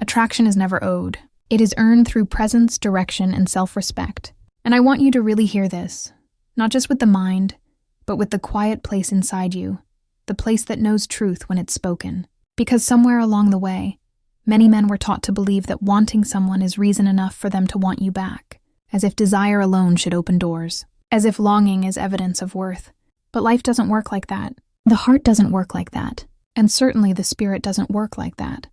Attraction is never owed. It is earned through presence, direction, and self-respect. And I want you to really hear this, not just with the mind, but with the quiet place inside you, the place that knows truth when it's spoken. Because somewhere along the way, many men were taught to believe that wanting someone is reason enough for them to want you back, as if desire alone should open doors, as if longing is evidence of worth. But life doesn't work like that. The heart doesn't work like that, and certainly the spirit doesn't work like that.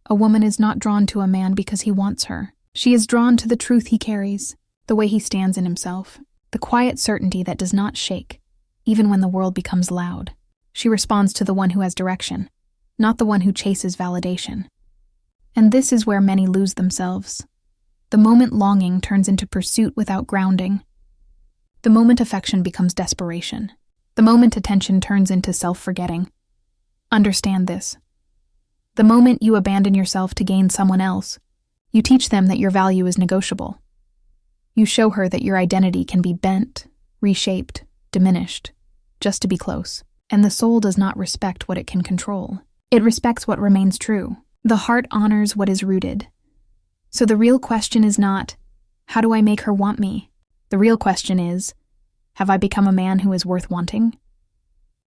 A woman is not drawn to a man because he wants her. She is drawn to the truth he carries, the way he stands in himself, the quiet certainty that does not shake, even when the world becomes loud. She responds to the one who has direction, not the one who chases validation. And this is where many lose themselves. The moment longing turns into pursuit without grounding. The moment affection becomes desperation. The moment attention turns into self-forgetting. Understand this. The moment you abandon yourself to gain someone else, you teach them that your value is negotiable. You show her that your identity can be bent, reshaped, diminished, just to be close. And the soul does not respect what it can control. It respects what remains true. The heart honors what is rooted. So the real question is not, how do I make her want me? The real question is, have I become a man who is worth wanting?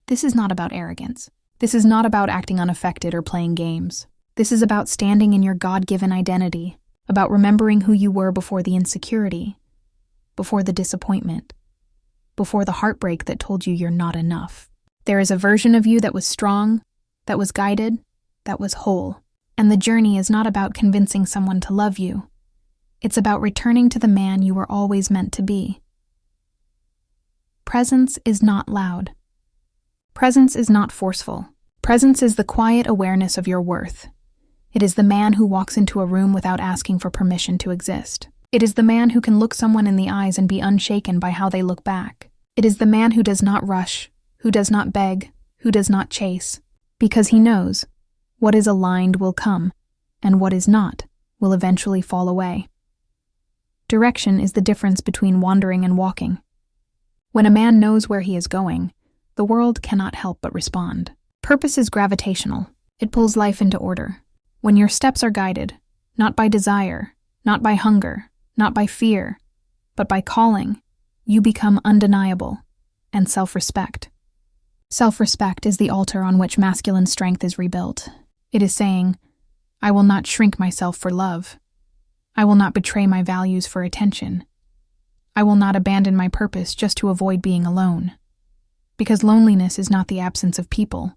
This is not about arrogance. This is not about acting unaffected or playing games. This is about standing in your God-given identity, about remembering who you were before the insecurity, before the disappointment, before the heartbreak that told you you're not enough. There is a version of you that was strong, that was guided, that was whole. And the journey is not about convincing someone to love you. It's about returning to the man you were always meant to be. Presence is not loud. Presence is not forceful. Presence is the quiet awareness of your worth. It is the man who walks into a room without asking for permission to exist. It is the man who can look someone in the eyes and be unshaken by how they look back. It is the man who does not rush, who does not beg, who does not chase, because he knows what is aligned will come, and what is not will eventually fall away. Direction is the difference between wandering and walking. When a man knows where he is going, the world cannot help but respond. Purpose is gravitational. It pulls life into order. When your steps are guided, not by desire, not by hunger, not by fear, but by calling, you become undeniable and self-respect. Self-respect is the altar on which masculine strength is rebuilt. It is saying, I will not shrink myself for love. I will not betray my values for attention. I will not abandon my purpose just to avoid being alone. Because loneliness is not the absence of people.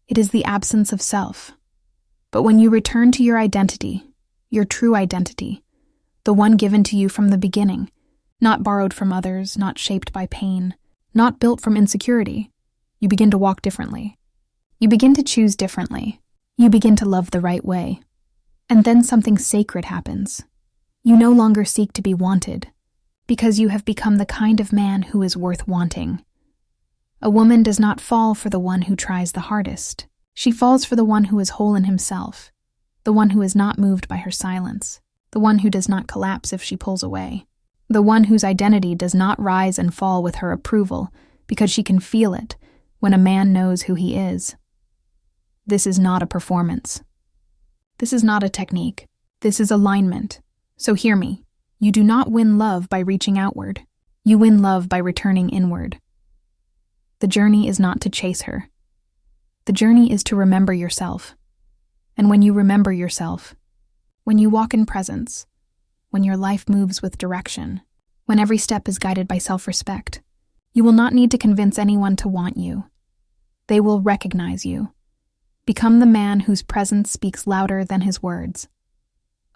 It is the absence of self. But when you return to your identity, your true identity, the one given to you from the beginning, not borrowed from others, not shaped by pain, not built from insecurity, you begin to walk differently. You begin to choose differently. You begin to love the right way. And then something sacred happens. You no longer seek to be wanted, because you have become the kind of man who is worth wanting. A woman does not fall for the one who tries the hardest. She falls for the one who is whole in himself, the one who is not moved by her silence, the one who does not collapse if she pulls away, the one whose identity does not rise and fall with her approval because she can feel it when a man knows who he is. This is not a performance. This is not a technique. This is alignment. So hear me. You do not win love by reaching outward. You win love by returning inward. The journey is not to chase her. The journey is to remember yourself. And when you remember yourself, when you walk in presence, when your life moves with direction, when every step is guided by self-respect, you will not need to convince anyone to want you. They will recognize you. Become the man whose presence speaks louder than his words.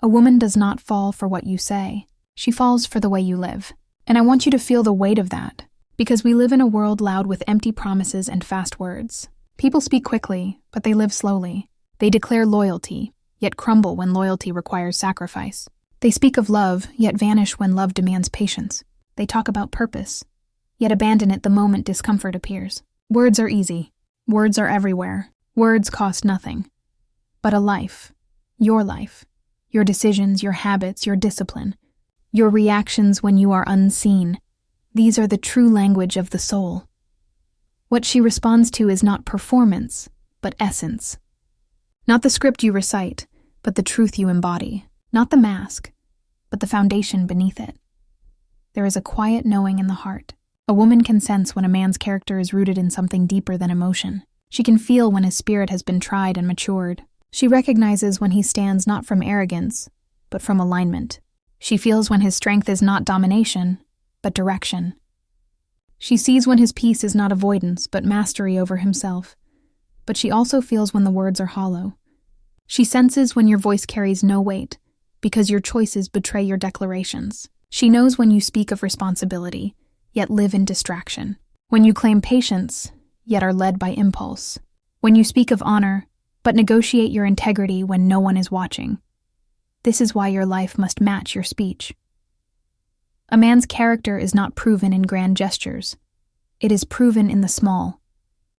A woman does not fall for what you say. She falls for the way you live. And I want you to feel the weight of that, because we live in a world loud with empty promises and fast words. People speak quickly, but they live slowly. They declare loyalty, yet crumble when loyalty requires sacrifice. They speak of love, yet vanish when love demands patience. They talk about purpose, yet abandon it the moment discomfort appears. Words are easy. Words are everywhere. Words cost nothing. But a life, your decisions, your habits, your discipline, your reactions when you are unseen, these are the true language of the soul. What she responds to is not performance, but essence. Not the script you recite, but the truth you embody. Not the mask, but the foundation beneath it. There is a quiet knowing in the heart. A woman can sense when a man's character is rooted in something deeper than emotion. She can feel when his spirit has been tried and matured. She recognizes when he stands not from arrogance, but from alignment. She feels when his strength is not domination, but direction. She sees when his peace is not avoidance, but mastery over himself. But she also feels when the words are hollow. She senses when your voice carries no weight, because your choices betray your declarations. She knows when you speak of responsibility, yet live in distraction. When you claim patience, yet are led by impulse. When you speak of honor, but negotiate your integrity when no one is watching. This is why your life must match your speech. A man's character is not proven in grand gestures. It is proven in the small,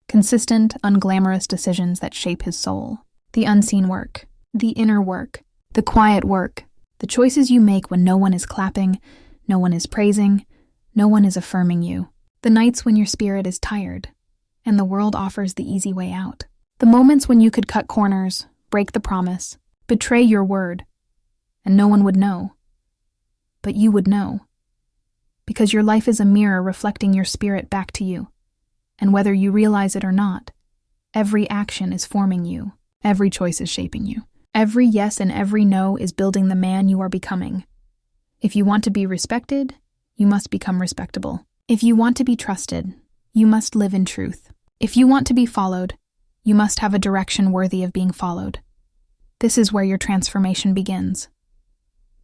consistent, unglamorous decisions that shape his soul. The unseen work, the inner work, the quiet work, the choices you make when no one is clapping, no one is praising, no one is affirming you. The nights when your spirit is tired, and the world offers the easy way out. The moments when you could cut corners, break the promise, betray your word, and no one would know. But you would know. Because your life is a mirror reflecting your spirit back to you. And whether you realize it or not, every action is forming you. Every choice is shaping you. Every yes and every no is building the man you are becoming. If you want to be respected, you must become respectable. If you want to be trusted, you must live in truth. If you want to be followed, you must have a direction worthy of being followed. This is where your transformation begins.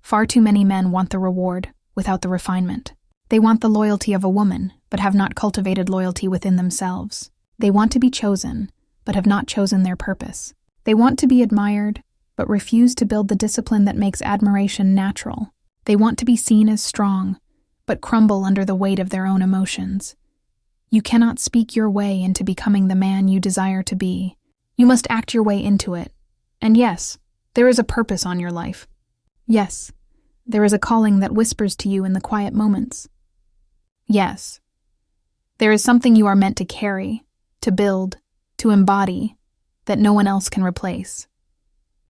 Far too many men want the reward without the refinement. They want the loyalty of a woman, but have not cultivated loyalty within themselves. They want to be chosen, but have not chosen their purpose. They want to be admired, but refuse to build the discipline that makes admiration natural. They want to be seen as strong, but crumble under the weight of their own emotions. You cannot speak your way into becoming the man you desire to be. You must act your way into it. And yes, there is a purpose on your life. Yes, there is a calling that whispers to you in the quiet moments. Yes, there is something you are meant to carry, to build, to embody, that no one else can replace.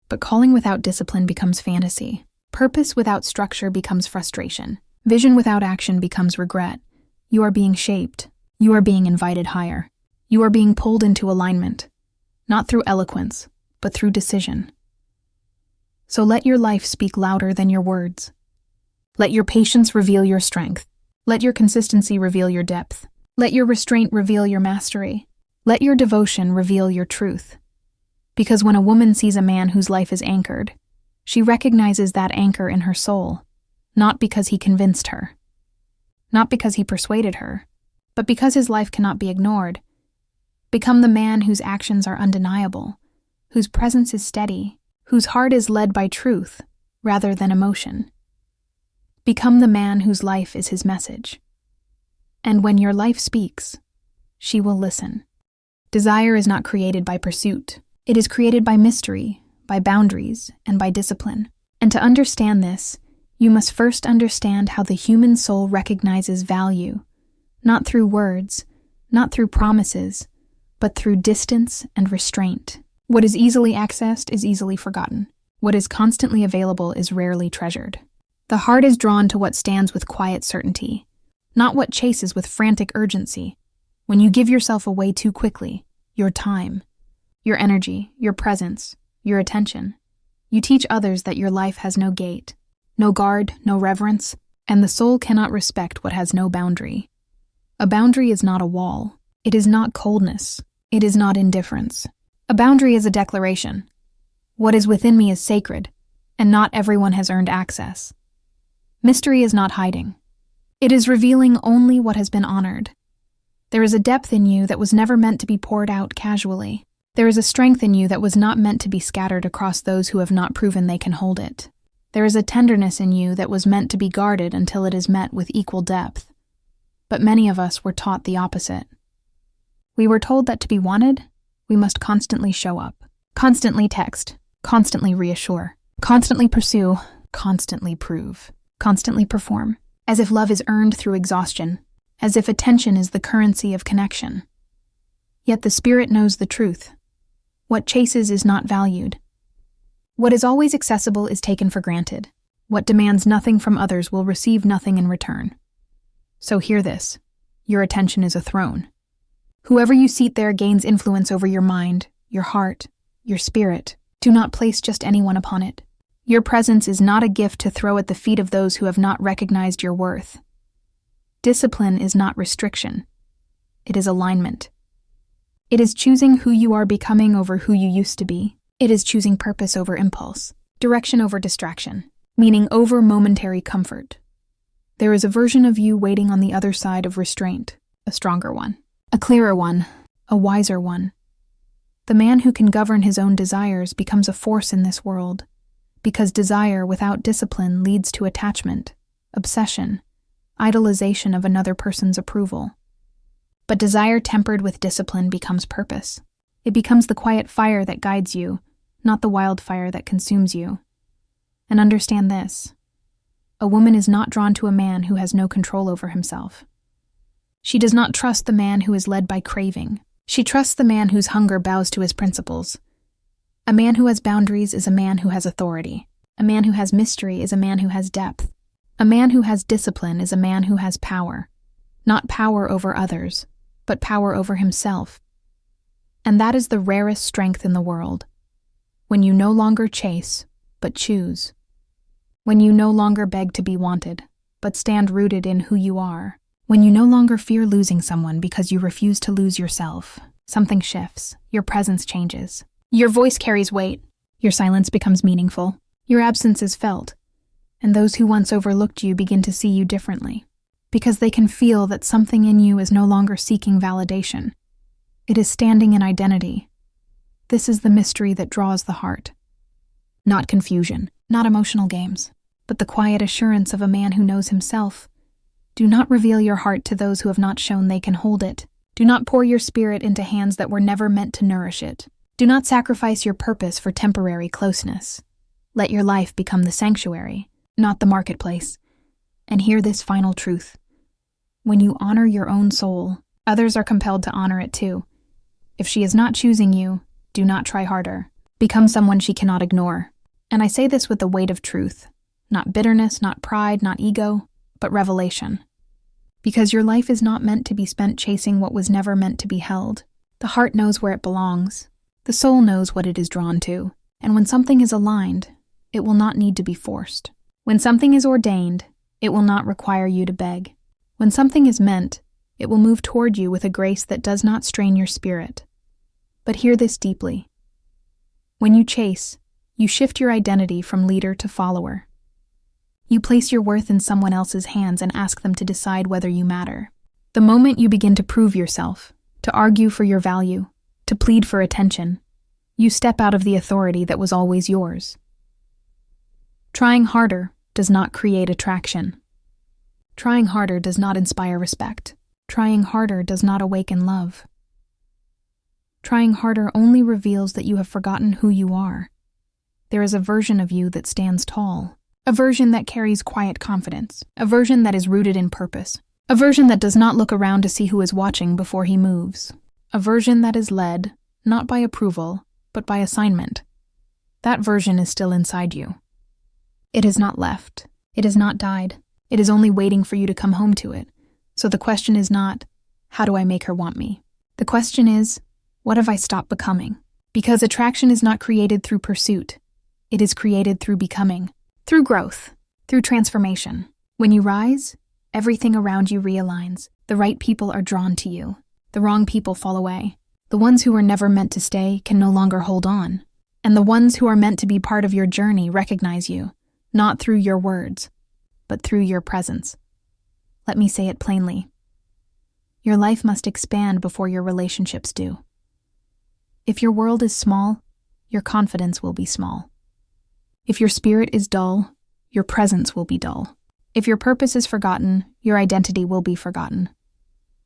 But calling without discipline becomes fantasy. Purpose without structure becomes frustration. Vision without action becomes regret. You are being shaped. You are being invited higher. You are being pulled into alignment, not through eloquence, but through decision. So let your life speak louder than your words. Let your patience reveal your strength. Let your consistency reveal your depth. Let your restraint reveal your mastery. Let your devotion reveal your truth. Because when a woman sees a man whose life is anchored, she recognizes that anchor in her soul, not because he convinced her, not because he persuaded her, but because his life cannot be ignored. Become the man whose actions are undeniable, whose presence is steady, whose heart is led by truth rather than emotion. Become the man whose life is his message. And when your life speaks, she will listen. Desire is not created by pursuit. It is created by mystery, by boundaries, and by discipline. And to understand this, you must first understand how the human soul recognizes value, not through words, not through promises, but through distance and restraint. What is easily accessed is easily forgotten. What is constantly available is rarely treasured. The heart is drawn to what stands with quiet certainty, not what chases with frantic urgency. When you give yourself away too quickly, your time, your energy, your presence, your attention, you teach others that your life has no gate, no guard, no reverence, and the soul cannot respect what has no boundary. A boundary is not a wall. It is not coldness. It is not indifference. A boundary is a declaration. What is within me is sacred, and not everyone has earned access. Mystery is not hiding. It is revealing only what has been honored. There is a depth in you that was never meant to be poured out casually. There is a strength in you that was not meant to be scattered across those who have not proven they can hold it. There is a tenderness in you that was meant to be guarded until it is met with equal depth. But many of us were taught the opposite. We were told that to be wanted, we must constantly show up, constantly text, constantly reassure, constantly pursue, constantly prove, constantly perform, as if love is earned through exhaustion, as if attention is the currency of connection. Yet the spirit knows the truth. What chases is not valued. What is always accessible is taken for granted. What demands nothing from others will receive nothing in return. So hear this. Your attention is a throne. Whoever you seat there gains influence over your mind, your heart, your spirit. Do not place just anyone upon it. Your presence is not a gift to throw at the feet of those who have not recognized your worth. Discipline is not restriction. It is alignment. It is choosing who you are becoming over who you used to be. It is choosing purpose over impulse, direction over distraction, meaning over momentary comfort. There is a version of you waiting on the other side of restraint, a stronger one, a clearer one, a wiser one. The man who can govern his own desires becomes a force in this world, because desire without discipline leads to attachment, obsession, idolization of another person's approval. But desire tempered with discipline becomes purpose. It becomes the quiet fire that guides you, not the wildfire that consumes you. And understand this. A woman is not drawn to a man who has no control over himself. She does not trust the man who is led by craving. She trusts the man whose hunger bows to his principles. A man who has boundaries is a man who has authority. A man who has mystery is a man who has depth. A man who has discipline is a man who has power. Not power over others, but power over himself. And that is the rarest strength in the world. When you no longer chase, but choose. When you no longer beg to be wanted, but stand rooted in who you are. When you no longer fear losing someone because you refuse to lose yourself. Something shifts. Your presence changes. Your voice carries weight. Your silence becomes meaningful. Your absence is felt. And those who once overlooked you begin to see you differently. Because they can feel that something in you is no longer seeking validation. It is standing in identity. This is the mystery that draws the heart. Not confusion, not emotional games, but the quiet assurance of a man who knows himself. Do not reveal your heart to those who have not shown they can hold it. Do not pour your spirit into hands that were never meant to nourish it. Do not sacrifice your purpose for temporary closeness. Let your life become the sanctuary, not the marketplace. And hear this final truth. When you honor your own soul, others are compelled to honor it too. If she is not choosing you, do not try harder. Become someone she cannot ignore. And I say this with the weight of truth. Not bitterness, not pride, not ego, but revelation. Because your life is not meant to be spent chasing what was never meant to be held. The heart knows where it belongs. The soul knows what it is drawn to. And when something is aligned, it will not need to be forced. When something is ordained, it will not require you to beg. When something is meant, it will move toward you with a grace that does not strain your spirit. But hear this deeply. When you chase, you shift your identity from leader to follower. You place your worth in someone else's hands and ask them to decide whether you matter. The moment you begin to prove yourself, to argue for your value, to plead for attention, you step out of the authority that was always yours. Trying harder does not create attraction. Trying harder does not inspire respect. Trying harder does not awaken love. Trying harder only reveals that you have forgotten who you are. There is a version of you that stands tall, a version that carries quiet confidence, a version that is rooted in purpose, a version that does not look around to see who is watching before he moves, a version that is led, not by approval, but by assignment. That version is still inside you. It has not left. It has not died. It is only waiting for you to come home to it. So the question is not, how do I make her want me? The question is, what have I stopped becoming? Because attraction is not created through pursuit. It is created through becoming, through growth, through transformation. When you rise, everything around you realigns. The right people are drawn to you. The wrong people fall away. The ones who were never meant to stay can no longer hold on. And the ones who are meant to be part of your journey recognize you, not through your words, but through your presence. Let me say it plainly. Your life must expand before your relationships do. If your world is small, your confidence will be small. If your spirit is dull, your presence will be dull. If your purpose is forgotten, your identity will be forgotten.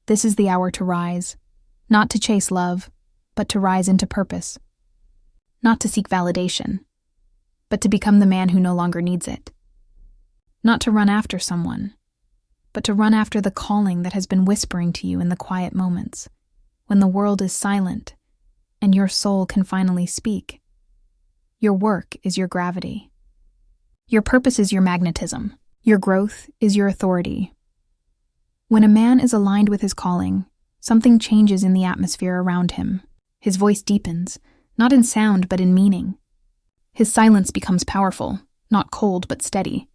This is the hour to rise, not to chase love, but to rise into purpose. Not to seek validation, but to become the man who no longer needs it. Not to run after someone, but to run after the calling that has been whispering to you in the quiet moments, when the world is silent, and your soul can finally speak. Your work is your gravity. Your purpose is your magnetism. Your growth is your authority. When a man is aligned with his calling, something changes in the atmosphere around him. His voice deepens, not in sound but in meaning. His silence becomes powerful, not cold but steady.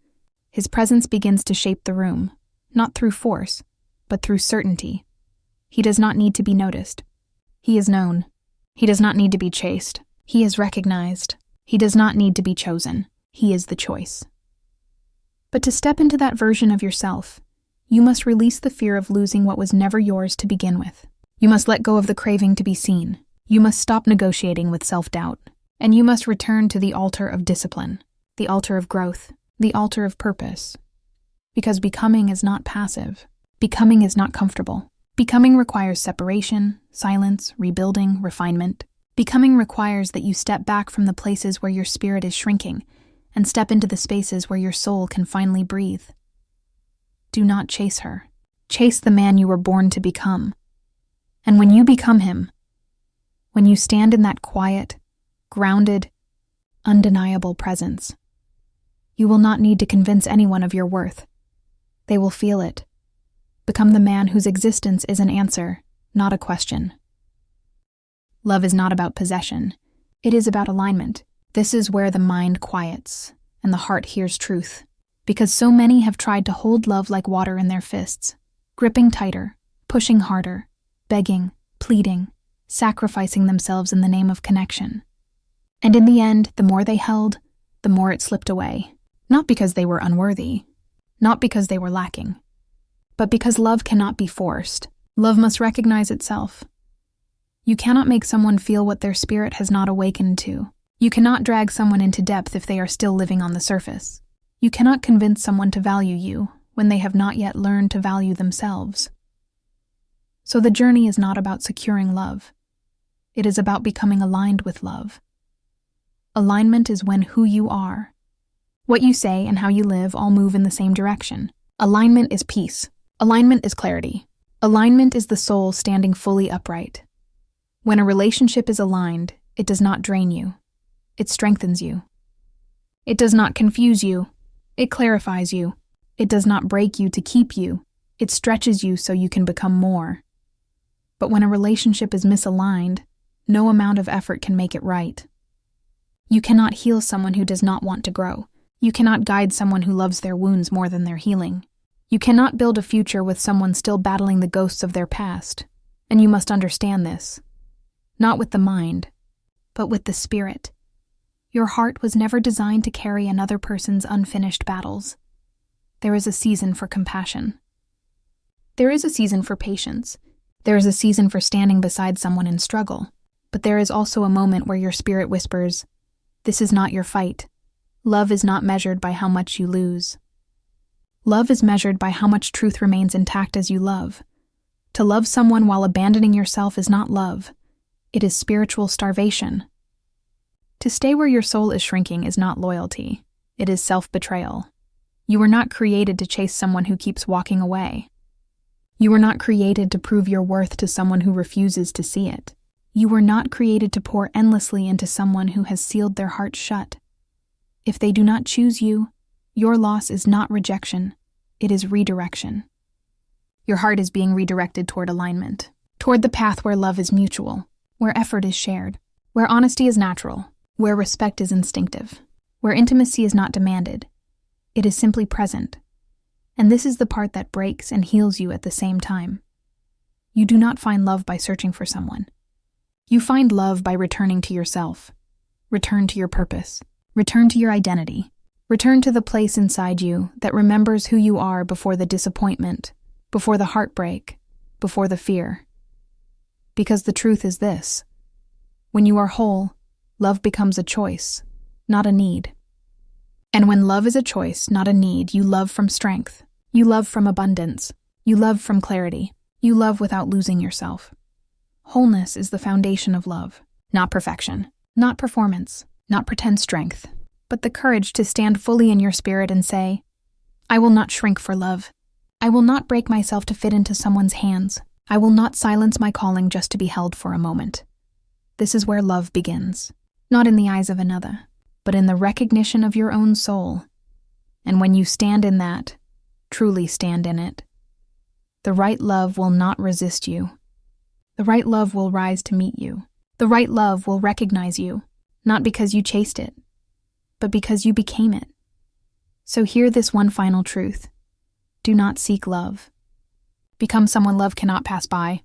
His presence begins to shape the room, not through force, but through certainty. He does not need to be noticed. He is known. He does not need to be chased. He is recognized. He does not need to be chosen. He is the choice. But to step into that version of yourself, you must release the fear of losing what was never yours to begin with. You must let go of the craving to be seen. You must stop negotiating with self-doubt. And you must return to the altar of discipline, the altar of growth, the altar of purpose. Because becoming is not passive. Becoming is not comfortable. Becoming requires separation, silence, rebuilding, refinement. Becoming requires that you step back from the places where your spirit is shrinking and step into the spaces where your soul can finally breathe. Do not chase her. Chase the man you were born to become. And when you become him, when you stand in that quiet, grounded, undeniable presence, you will not need to convince anyone of your worth. They will feel it. Become the man whose existence is an answer, not a question. Love is not about possession. It is about alignment. This is where the mind quiets and the heart hears truth. Because so many have tried to hold love like water in their fists, gripping tighter, pushing harder, begging, pleading, sacrificing themselves in the name of connection. And in the end, the more they held, the more it slipped away. Not because they were unworthy, not because they were lacking, but because love cannot be forced. Love must recognize itself. You cannot make someone feel what their spirit has not awakened to. You cannot drag someone into depth if they are still living on the surface. You cannot convince someone to value you when they have not yet learned to value themselves. So the journey is not about securing love. It is about becoming aligned with love. Alignment is when who you are, what you say and how you live all move in the same direction. Alignment is peace. Alignment is clarity. Alignment is the soul standing fully upright. When a relationship is aligned, it does not drain you. It strengthens you. It does not confuse you. It clarifies you. It does not break you to keep you. It stretches you so you can become more. But when a relationship is misaligned, no amount of effort can make it right. You cannot heal someone who does not want to grow. You cannot guide someone who loves their wounds more than their healing. You cannot build a future with someone still battling the ghosts of their past. And you must understand this. Not with the mind, but with the spirit. Your heart was never designed to carry another person's unfinished battles. There is a season for compassion. There is a season for patience. There is a season for standing beside someone in struggle. But there is also a moment where your spirit whispers, "This is not your fight." Love is not measured by how much you lose. Love is measured by how much truth remains intact as you love. To love someone while abandoning yourself is not love. It is spiritual starvation. To stay where your soul is shrinking is not loyalty. It is self-betrayal. You were not created to chase someone who keeps walking away. You were not created to prove your worth to someone who refuses to see it. You were not created to pour endlessly into someone who has sealed their heart shut. If they do not choose you, your loss is not rejection. It is redirection. Your heart is being redirected toward alignment, toward the path where love is mutual, where effort is shared, where honesty is natural, where respect is instinctive, where intimacy is not demanded. It is simply present. And this is the part that breaks and heals you at the same time. You do not find love by searching for someone. You find love by returning to yourself. Return to your purpose. Return to your identity. Return to the place inside you that remembers who you are before the disappointment, before the heartbreak, before the fear. Because the truth is this: when you are whole, love becomes a choice, not a need. And when love is a choice, not a need, you love from strength. You love from abundance. You love from clarity. You love without losing yourself. Wholeness is the foundation of love, not perfection, not performance, not pretend strength, but the courage to stand fully in your spirit and say, "I will not shrink for love. I will not break myself to fit into someone's hands. I will not silence my calling just to be held for a moment." This is where love begins, not in the eyes of another, but in the recognition of your own soul. And when you stand in that, truly stand in it, the right love will not resist you. The right love will rise to meet you. The right love will recognize you, not because you chased it, but because you became it. So hear this one final truth. Do not seek love. Become someone love cannot pass by.